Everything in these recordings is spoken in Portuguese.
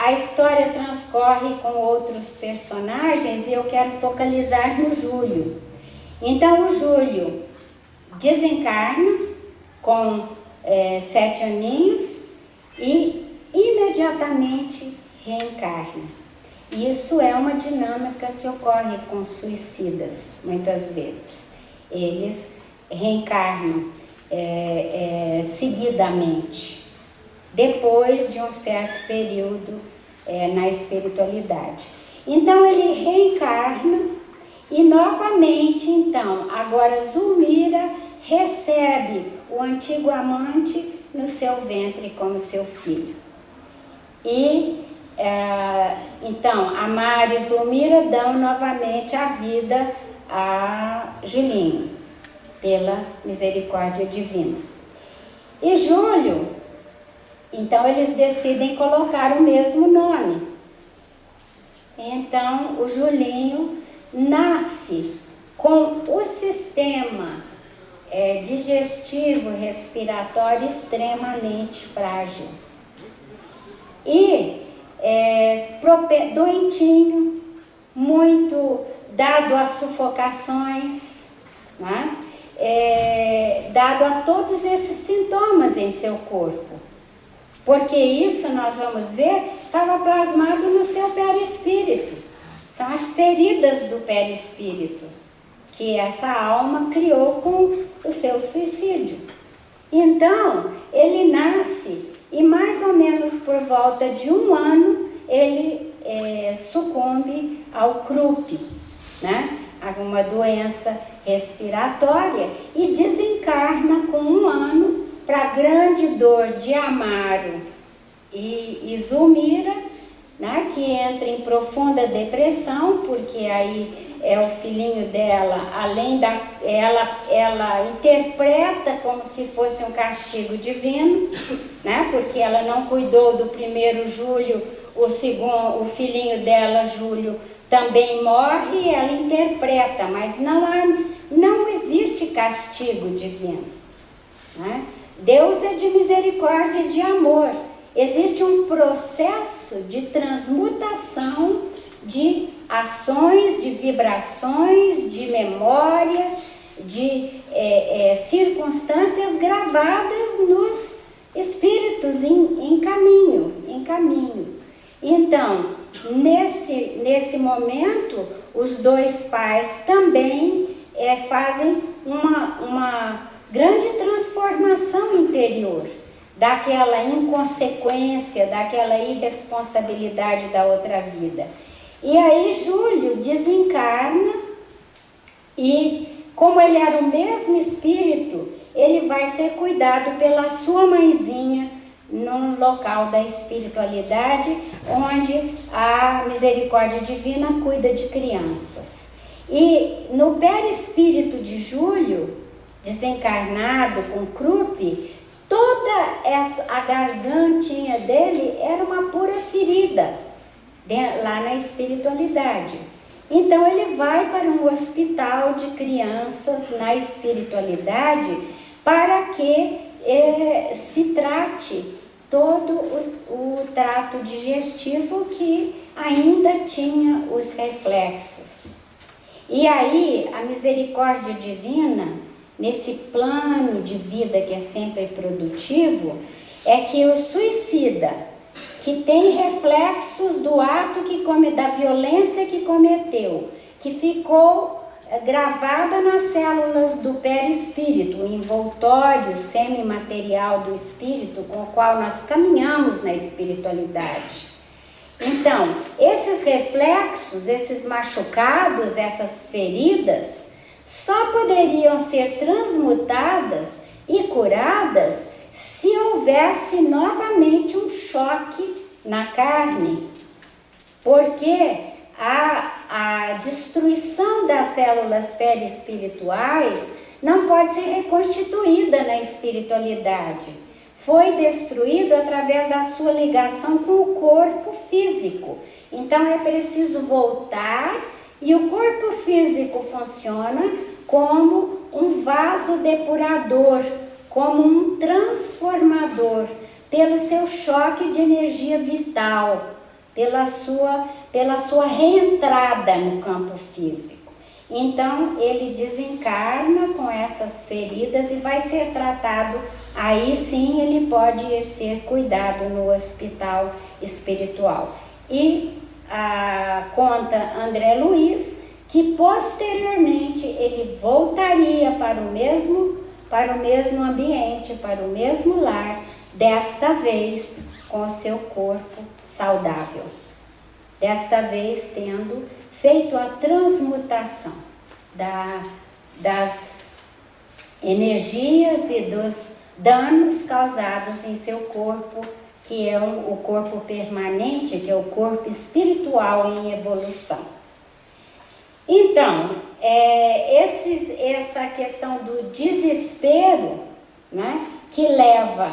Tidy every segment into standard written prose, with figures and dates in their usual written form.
a história transcorre com outros personagens e eu quero focalizar no Júlio. Então o Júlio desencarna com 7 aninhos e imediatamente reencarna. Isso é uma dinâmica que ocorre com suicidas, muitas vezes. Eles reencarnam seguidamente, depois de um certo período na espiritualidade. Então ele reencarna e novamente, então, agora Zulmira recebe o antigo amante no seu ventre como seu filho. E então a Mara e Zulmira dão novamente a vida a Julinho, pela misericórdia divina. E Júlio, então eles decidem colocar o mesmo nome. Então o Julinho nasce com o sistema digestivo respiratório extremamente frágil e doentinho, muito dado a sufocações, né? Dado a todos esses sintomas em seu corpo, porque isso nós vamos ver estava plasmado no seu perispírito. São as feridas do perispírito que essa alma criou com o seu suicídio. Então ele nasce e mais ou menos por volta de 1 ano ele sucumbe ao croup, né? Alguma doença respiratória, e desencarna com 1 ano, para grande dor de Amaro e Zulmira, né? Que entra em profunda depressão, porque aí o filhinho dela, além ela interpreta como se fosse um castigo divino, né? Porque ela não cuidou do primeiro Júlio, o filhinho dela, Júlio, também morre, e ela interpreta, mas não existe castigo divino, né? Deus é de misericórdia e de amor. Existe um processo de transmutação de ações, de vibrações, de memórias, de circunstâncias gravadas nos espíritos em caminho. Então, nesse momento, os 2 pais também fazem uma grande transformação interior, daquela inconsequência, daquela irresponsabilidade da outra vida. E aí Júlio desencarna e, como ele era o mesmo espírito, ele vai ser cuidado pela sua mãezinha num local da espiritualidade, onde a misericórdia divina cuida de crianças. E no perispírito de Júlio, desencarnado com croup, a gargantinha dele era uma pura ferida lá na espiritualidade. Então ele vai para um hospital de crianças na espiritualidade para que se trate todo o trato digestivo que ainda tinha os reflexos. E aí a misericórdia divina, nesse plano de vida que é sempre produtivo, é que o suicida, que tem reflexos do ato da violência que cometeu, que ficou gravada nas células do perispírito, o envoltório semimaterial do espírito com o qual nós caminhamos na espiritualidade. Então, esses reflexos, esses machucados, essas feridas, só poderiam ser transmutadas e curadas se houvesse novamente um choque na carne, porque a destruição das células perispirituais não pode ser reconstituída na espiritualidade. Foi destruído através da sua ligação com o corpo físico. Então é preciso voltar, e o corpo físico funciona como um vaso depurador, como um transformador, pelo seu choque de energia vital, pela sua reentrada no campo físico. Então, ele desencarna com essas feridas e vai ser tratado. Aí sim ele pode ser cuidado no hospital espiritual. E conta André Luiz que posteriormente ele voltaria para o mesmo ambiente, para o mesmo lar, desta vez com o seu corpo saudável. Desta vez tendo feito a transmutação das energias e dos danos causados em seu corpo, que é o corpo permanente, que é o corpo espiritual em evolução. Então, essa questão do desespero, né, que leva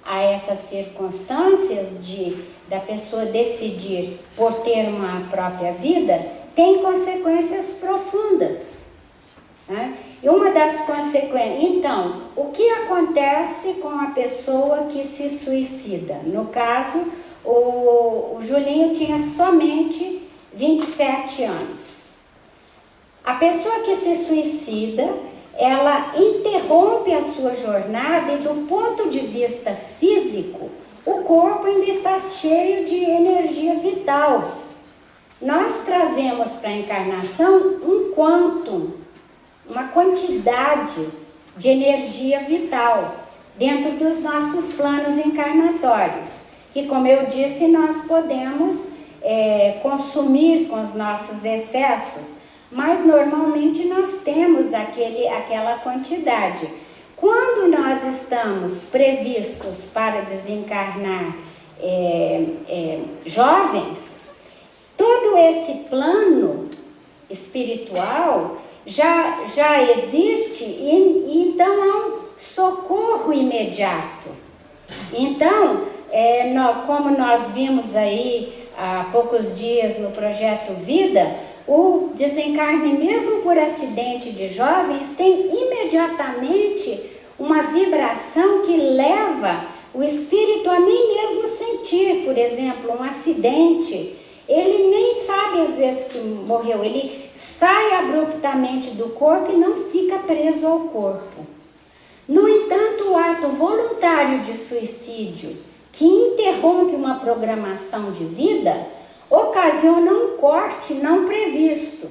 a essas circunstâncias da pessoa decidir por ter uma própria vida, tem consequências profundas, né? E uma das consequências... Então, o que acontece com a pessoa que se suicida? No caso, o Julinho tinha somente 27 anos. A pessoa que se suicida, ela interrompe a sua jornada e, do ponto de vista físico, o corpo ainda está cheio de energia vital. Nós trazemos para a encarnação um quantum, uma quantidade de energia vital dentro dos nossos planos encarnatórios, que, como eu disse, nós podemos consumir com os nossos excessos, mas normalmente nós temos aquela quantidade. Quando nós estamos previstos para desencarnar jovens, todo esse plano espiritual já existe e então há um socorro imediato. Então, como nós vimos aí há poucos dias no Projeto Vida, o desencarne, mesmo por acidente de jovens, tem imediatamente uma vibração que leva o espírito a nem mesmo sentir, por exemplo, um acidente. Ele nem sabe às vezes que morreu, ele sai abruptamente do corpo e não fica preso ao corpo. No entanto, o ato voluntário de suicídio, que interrompe uma programação de vida, ocasiona um corte não previsto,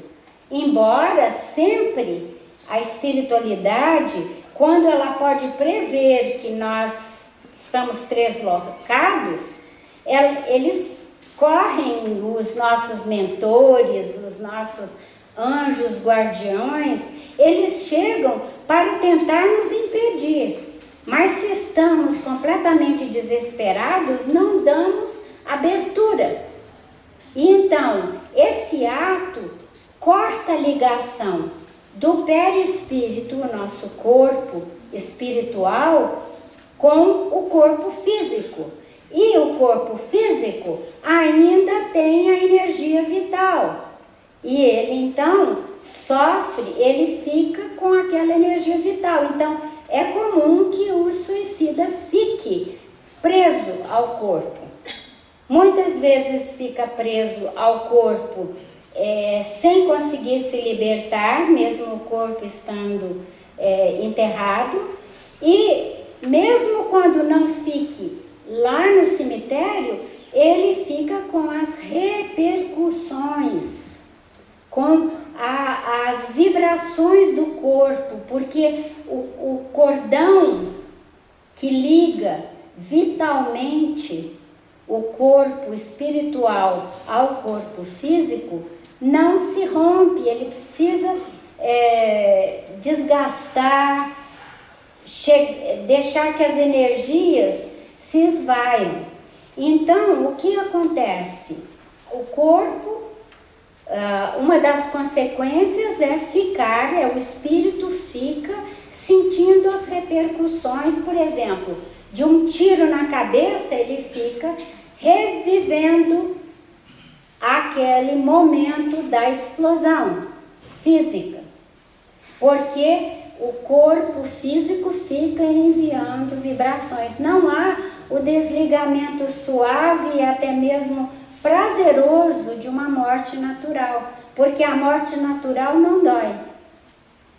embora sempre a espiritualidade, quando ela pode prever que nós estamos treslocados, eles correm, os nossos mentores, os nossos anjos guardiões, eles chegam para tentar nos impedir, mas se estamos completamente desesperados, não damos abertura. E então, esse ato corta a ligação do perispírito, o nosso corpo espiritual, com o corpo físico. E o corpo físico ainda tem a energia vital. E ele, então, sofre, ele fica com aquela energia vital. Então, é comum que o suicida fique preso ao corpo. Muitas vezes fica preso ao corpo sem conseguir se libertar, mesmo o corpo estando enterrado. E mesmo quando não fique lá no cemitério, ele fica com as repercussões, com as vibrações do corpo, porque o cordão que liga vitalmente o corpo espiritual ao corpo físico não se rompe, ele precisa desgastar, deixar que as energias se esvaiam. Então, o que acontece? O corpo, uma das consequências o espírito fica sentindo as repercussões, por exemplo, de um tiro na cabeça, ele fica revivendo aquele momento da explosão física, porque o corpo físico fica enviando vibrações. Não há o desligamento suave e até mesmo prazeroso de uma morte natural, porque a morte natural não dói.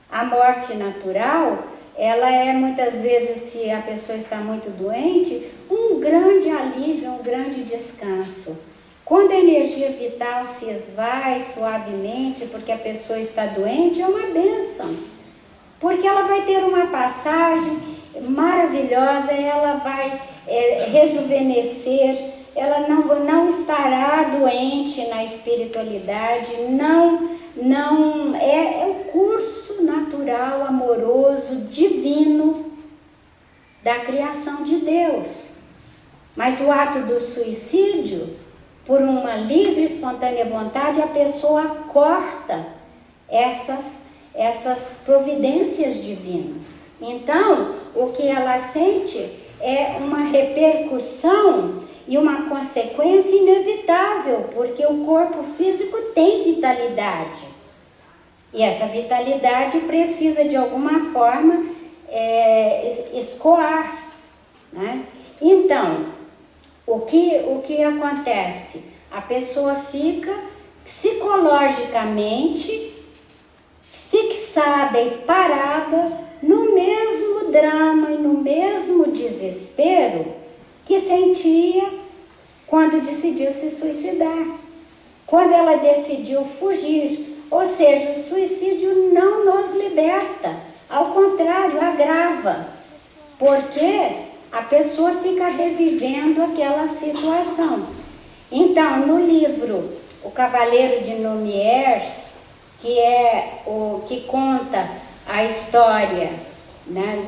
A morte natural, ela é muitas vezes, se a pessoa está muito doente, um grande alívio, um grande descanso. Quando a energia vital se esvai suavemente porque a pessoa está doente, é uma bênção. Porque ela vai ter uma passagem maravilhosa, ela vai rejuvenescer, ela não estará doente na espiritualidade, é o curso natural, amoroso, divino da criação de Deus. Mas o ato do suicídio, por uma livre e espontânea vontade, a pessoa corta essas providências divinas. Então, o que ela sente é uma repercussão e uma consequência inevitável, porque o corpo físico tem vitalidade. E essa vitalidade precisa, de alguma forma, escoar, né? Então, o que acontece? A pessoa fica psicologicamente fixada e parada no mesmo drama e no mesmo desespero que sentia quando decidiu se suicidar, quando ela decidiu fugir. Ou seja, o suicídio não nos liberta, ao contrário, agrava, porque a pessoa fica revivendo aquela situação. Então, no livro O Cavaleiro de Nomieres, que é o que conta a história, né?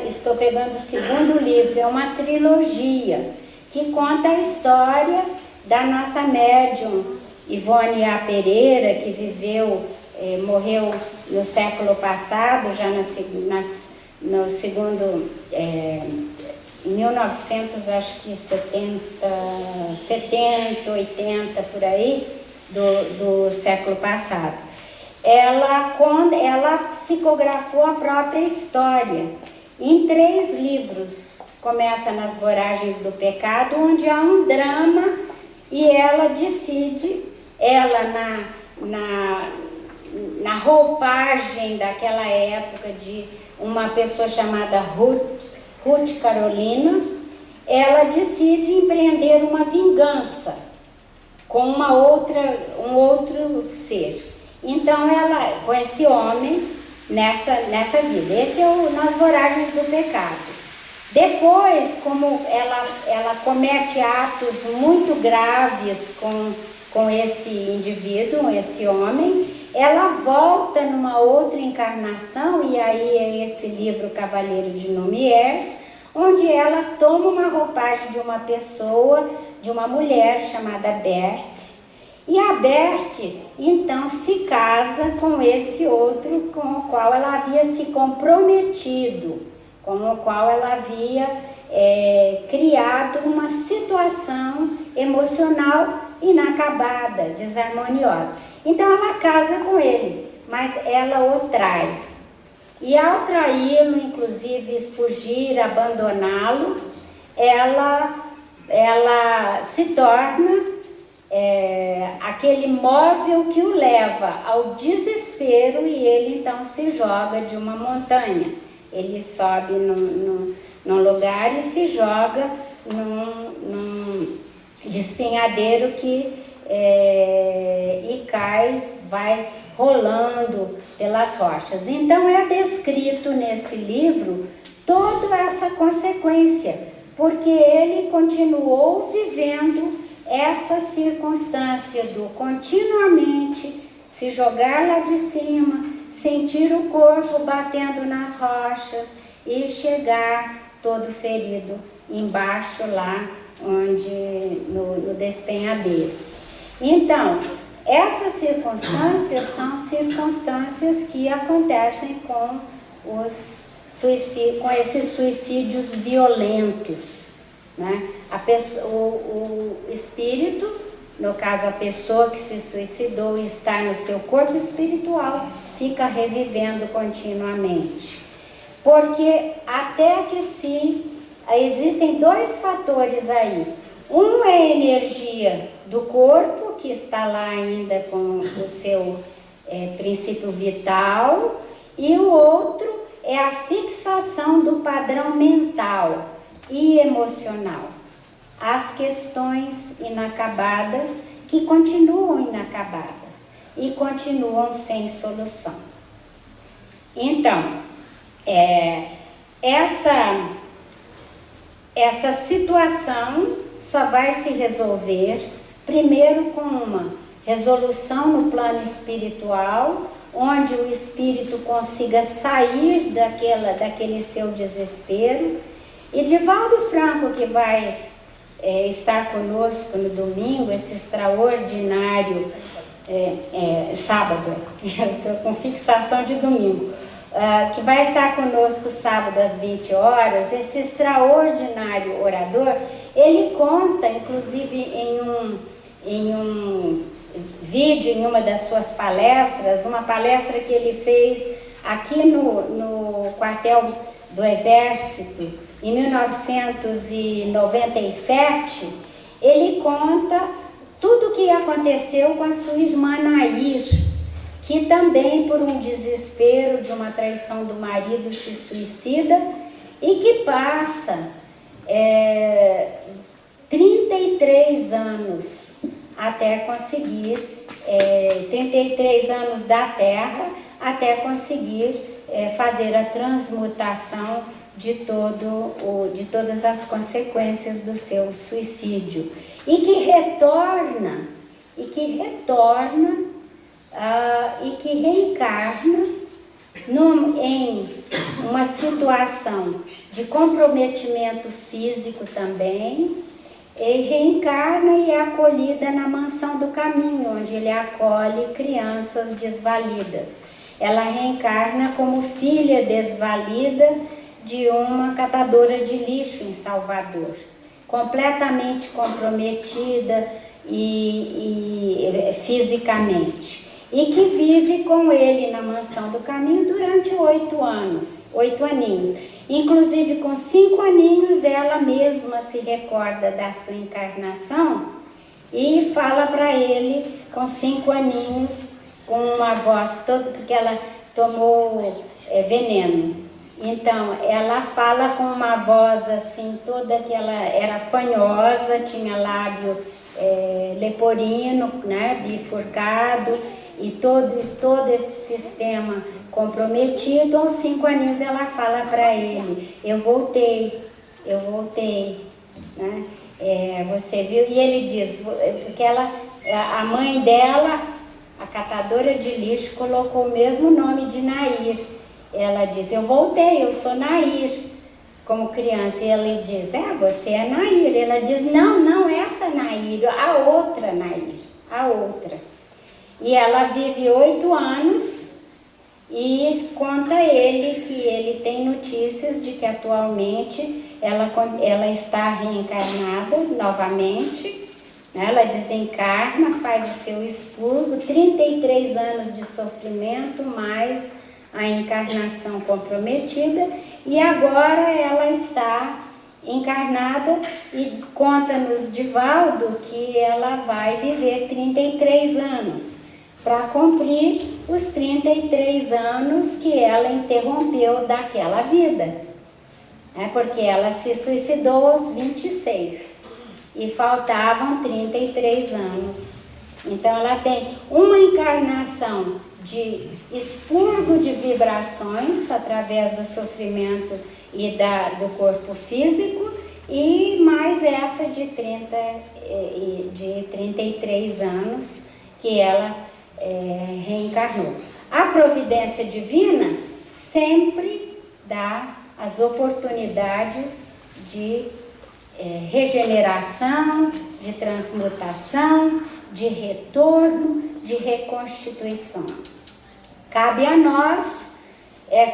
Estou pegando o segundo livro, é uma trilogia que conta a história da nossa médium Ivone A. Pereira, que morreu no século passado, já no segundo, 1970, 80, por aí, do século passado. Ela psicografou a própria história em 3 livros. Começa nas Voragens do Pecado, onde há um drama, e ela decide, na roupagem daquela época de uma pessoa chamada Ruth Carolina, ela decide empreender uma vingança com um outro ser. Então, ela, com esse homem, nessa vida. Esse é Nas Voragens do Pecado. Depois, como ela comete atos muito graves com esse indivíduo, esse homem, ela volta numa outra encarnação, e aí é esse livro Cavaleiro de Nomieres, onde ela toma uma roupagem de uma pessoa, de uma mulher chamada Berthe. E a Berthe, então, se casa com esse outro com o qual ela havia se comprometido, com o qual ela havia criado uma situação emocional inacabada, desarmoniosa. Então, ela casa com ele, mas ela o trai. E ao traí-lo, inclusive fugir, abandoná-lo, ela se torna aquele móvel que o leva ao desespero, e ele então se joga de uma montanha. Ele sobe num lugar e se joga num despenhadeiro e cai, vai rolando pelas rochas. Então é descrito nesse livro toda essa consequência, porque ele continuou vivendo essa circunstância do continuamente se jogar lá de cima, sentir o corpo batendo nas rochas e chegar todo ferido embaixo lá no despenhadeiro. Então, essas circunstâncias são circunstâncias que acontecem com esses suicídios violentos, né? O espírito, no caso a pessoa que se suicidou e está no seu corpo espiritual, fica revivendo continuamente. Porque até que existem 2 fatores aí. Um é a energia ecologia do corpo, que está lá ainda com o seu princípio vital, e o outro é a fixação do padrão mental e emocional, as questões inacabadas que continuam inacabadas e continuam sem solução. Então, essa situação só vai se resolver primeiro com uma resolução no plano espiritual, onde o espírito consiga sair daquele seu desespero. E Divaldo Franco, que vai estar conosco no domingo, esse extraordinário sábado, estou com fixação de domingo, que vai estar conosco sábado às 20 horas, esse extraordinário orador, ele conta, inclusive em um vídeo, em uma das suas palestras, uma palestra que ele fez aqui no quartel do Exército, em 1997, ele conta tudo o que aconteceu com a sua irmã Nair, que também por um desespero de uma traição do marido se suicida e que passa 33 anos até conseguir, 33 anos da Terra, até conseguir fazer a transmutação de todas as consequências do seu suicídio. E que retorna e que reencarna em uma situação de comprometimento físico também, e reencarna e é acolhida na mansão do caminho, onde ele acolhe crianças desvalidas. Ela reencarna como filha desvalida de uma catadora de lixo em Salvador, completamente comprometida e fisicamente, e que vive com ele na mansão do caminho durante 8 aninhos. Inclusive, com 5 aninhos, ela mesma se recorda da sua encarnação e fala para ele, com 5 aninhos, com uma voz toda, porque ela tomou veneno. Então, ela fala com uma voz assim, toda que ela era fanhosa, tinha lábio leporino, né, bifurcado, e todo esse sistema comprometido. Aos 5 aninhos ela fala para ele: eu voltei, né? Você viu? E ele diz, porque a mãe dela, a catadora de lixo, colocou o mesmo nome de Nair. Ela diz: eu voltei, eu sou Nair, como criança. E ele diz: você é Nair. Ela diz: não essa Nair, a outra Nair, a outra. E ela vive 8 anos e conta ele que ele tem notícias de que atualmente ela está reencarnada novamente, né? Ela desencarna, faz o seu expurgo, 33 anos de sofrimento, mais a encarnação comprometida, e agora ela está encarnada e conta-nos Divaldo que ela vai viver 33 anos, para cumprir os 33 anos que ela interrompeu daquela vida. Porque ela se suicidou aos 26 e faltavam 33 anos. Então ela tem uma encarnação de expurgo de vibrações através do sofrimento e do corpo físico, e mais essa de 33 anos que ela reencarnou. A providência divina sempre dá as oportunidades de regeneração, de transmutação, de retorno, de reconstituição. Cabe a nós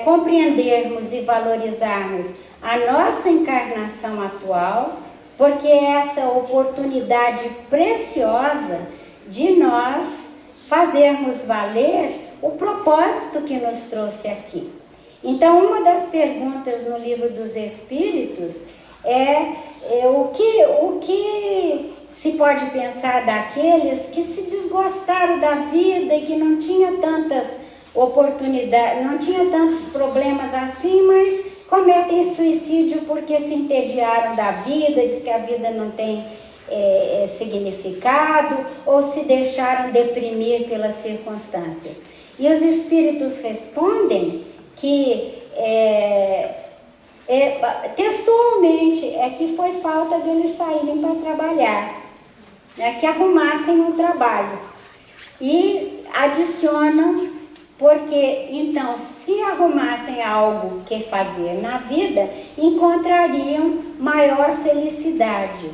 compreendermos e valorizarmos a nossa encarnação atual, porque é essa oportunidade preciosa de nós fazermos valer o propósito que nos trouxe aqui. Então, uma das perguntas no Livro dos Espíritos é o que se pode pensar daqueles que se desgostaram da vida e que não tinha tantas oportunidades, não tinha tantos problemas assim, mas cometem suicídio porque se entediaram da vida, diz que a vida não tem significado, ou se deixaram deprimir pelas circunstâncias. E os espíritos respondem que textualmente é que foi falta deles saírem para trabalhar, né, que arrumassem um trabalho. E adicionam, porque então, se arrumassem algo que fazer na vida, encontrariam maior felicidade.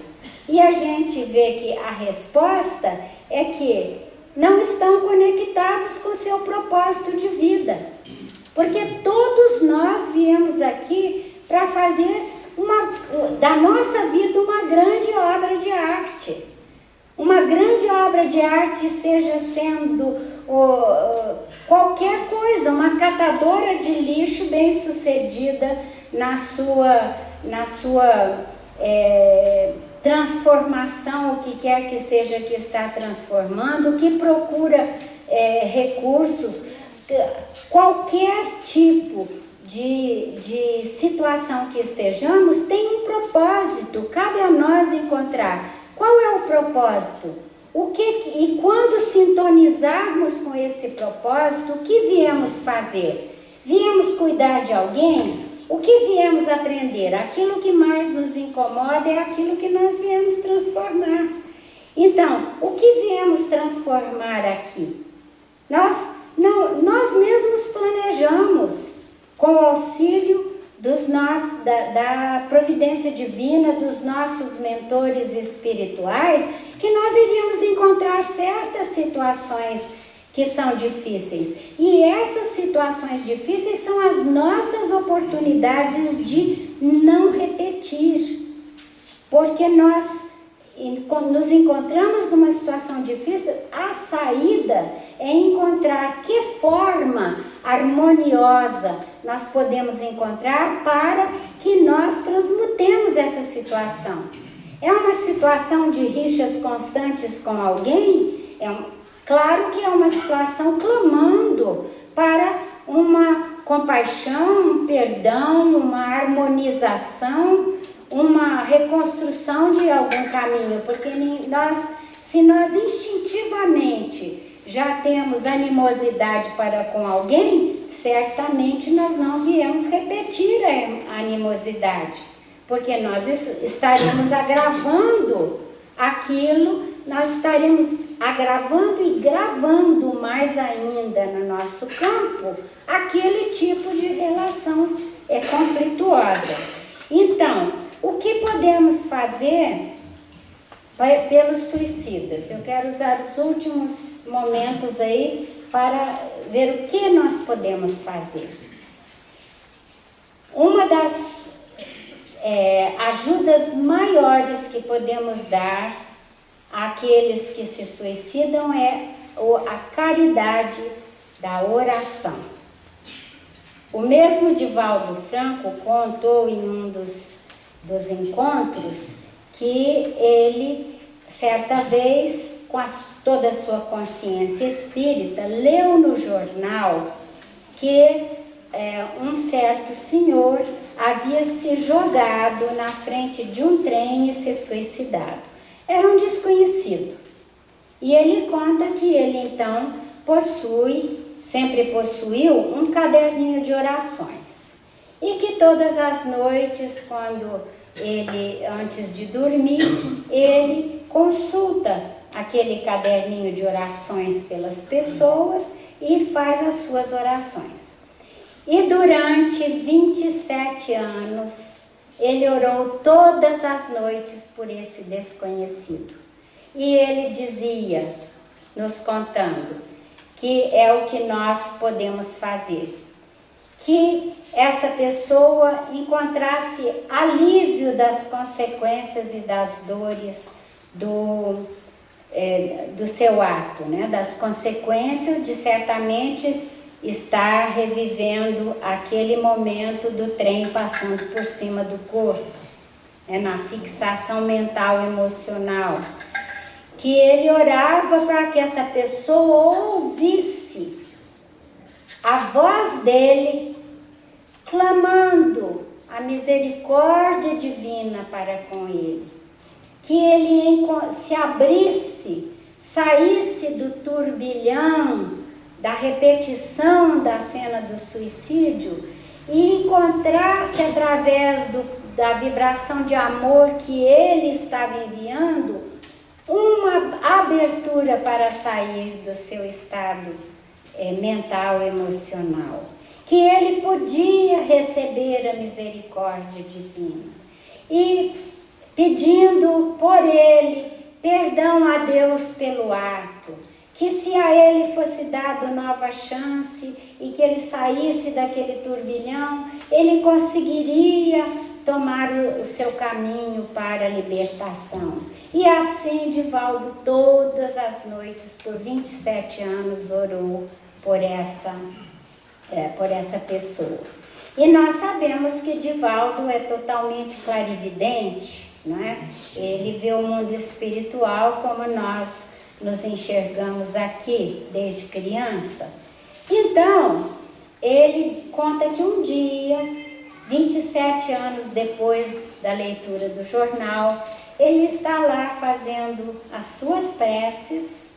E a gente vê que a resposta é que não estão conectados com o seu propósito de vida. Porque todos nós viemos aqui para fazer da nossa vida uma grande obra de arte. Uma grande obra de arte, seja sendo qualquer coisa, uma catadora de lixo bem-sucedida na sua transformação, o que quer que seja que está transformando, que procura recursos, qualquer tipo de situação que estejamos tem um propósito, cabe a nós encontrar qual é o propósito, e quando sintonizarmos com esse propósito, o que viemos fazer? Viemos cuidar de alguém? O que viemos aprender? Aquilo que mais nos incomoda é aquilo que nós viemos transformar. Então, o que viemos transformar aqui? Nós mesmos planejamos, com o auxílio da providência divina, dos nossos mentores espirituais, que nós iríamos encontrar certas situações que são difíceis. E essas situações difíceis são as nossas oportunidades de não repetir. Porque nós nos encontramos numa situação difícil, a saída é encontrar que forma harmoniosa nós podemos encontrar para que nós transmutemos essa situação. É uma situação de rixas constantes com alguém? Claro que é uma situação clamando para uma compaixão, um perdão, uma harmonização, uma reconstrução de algum caminho, porque se nós instintivamente já temos animosidade para com alguém, certamente nós não viemos repetir a animosidade, porque nós estaremos agravando aquilo, nós estaremos agravando e gravando mais ainda no nosso campo aquele tipo de relação conflituosa. Então, o que podemos fazer pelos suicidas? Eu quero usar os últimos momentos aí para ver o que nós podemos fazer. Uma das ajudas maiores que podemos dar àqueles que se suicidam é a caridade da oração. O mesmo Divaldo Franco contou em um dos encontros que ele, certa vez, com toda a sua consciência espírita, leu no jornal que um certo senhor havia se jogado na frente de um trem e se suicidado. Era um desconhecido. E ele conta que ele, então, sempre possuiu um caderninho de orações. E que todas as noites, antes de dormir, ele consulta aquele caderninho de orações pelas pessoas e faz as suas orações. E durante 27 anos, ele orou todas as noites por esse desconhecido. E ele dizia, nos contando, que é o que nós podemos fazer. Que essa pessoa encontrasse alívio das consequências e das dores do seu ato, né? Das consequências de certamente estar revivendo aquele momento do trem passando por cima do corpo, na fixação mental, emocional. que ele orava para que essa pessoa ouvisse a voz dele, clamando a misericórdia divina para com ele. Que ele se abrisse, saísse do turbilhão, da repetição da cena do suicídio e encontrasse através da vibração de amor que ele estava enviando, uma abertura para sair do seu estado mental, emocional. Que ele podia receber a misericórdia divina. E pedindo por ele perdão a Deus pelo ato. Que se a ele fosse dado nova chance e que ele saísse daquele turbilhão, ele conseguiria tomar o seu caminho para a libertação. E assim, Divaldo, todas as noites, por 27 anos, orou por essa pessoa. E nós sabemos que Divaldo é totalmente clarividente, não é? Ele vê o mundo espiritual como nós nos enxergamos aqui, desde criança. Então, ele conta que um dia, 27 anos depois da leitura do jornal, ele está lá fazendo as suas preces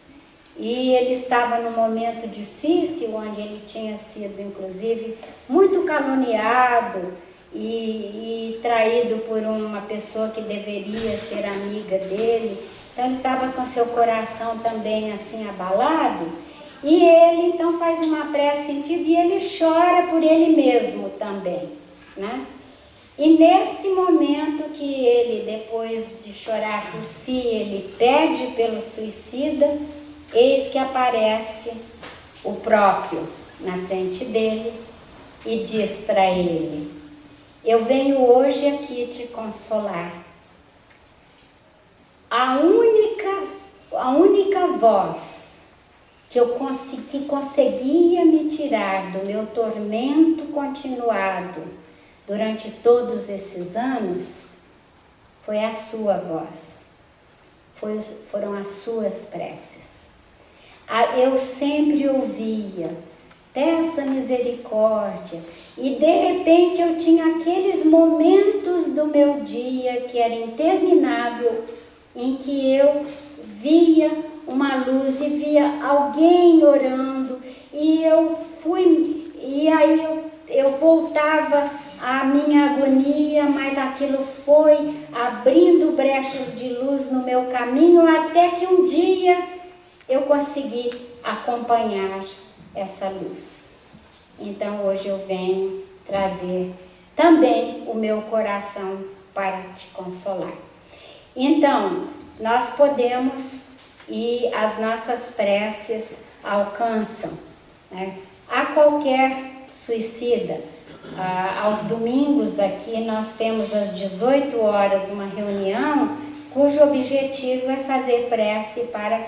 e ele estava num momento difícil, onde ele tinha sido, inclusive, muito caluniado e traído por uma pessoa que deveria ser amiga dele. Então ele estava com seu coração também assim abalado, e ele então faz uma prece sentida e ele chora por ele mesmo também, né? E nesse momento que ele, depois de chorar por si, ele pede pelo suicida, eis que aparece o próprio na frente dele e diz para ele: eu venho hoje aqui te consolar. A única voz que conseguia me tirar do meu tormento continuado durante todos esses anos foi a sua voz, foram as suas preces. Eu sempre ouvia, peça misericórdia, e de repente eu tinha aqueles momentos do meu dia que era interminável, em que eu via uma luz e via alguém orando, e aí eu voltava à minha agonia, mas aquilo foi abrindo brechas de luz no meu caminho, até que um dia eu consegui acompanhar essa luz. Então hoje eu venho trazer também o meu coração para te consolar. Então, nós podemos, e as nossas preces alcançam, né, a qualquer suicida. Aos domingos aqui nós temos às 18 horas uma reunião cujo objetivo é fazer prece para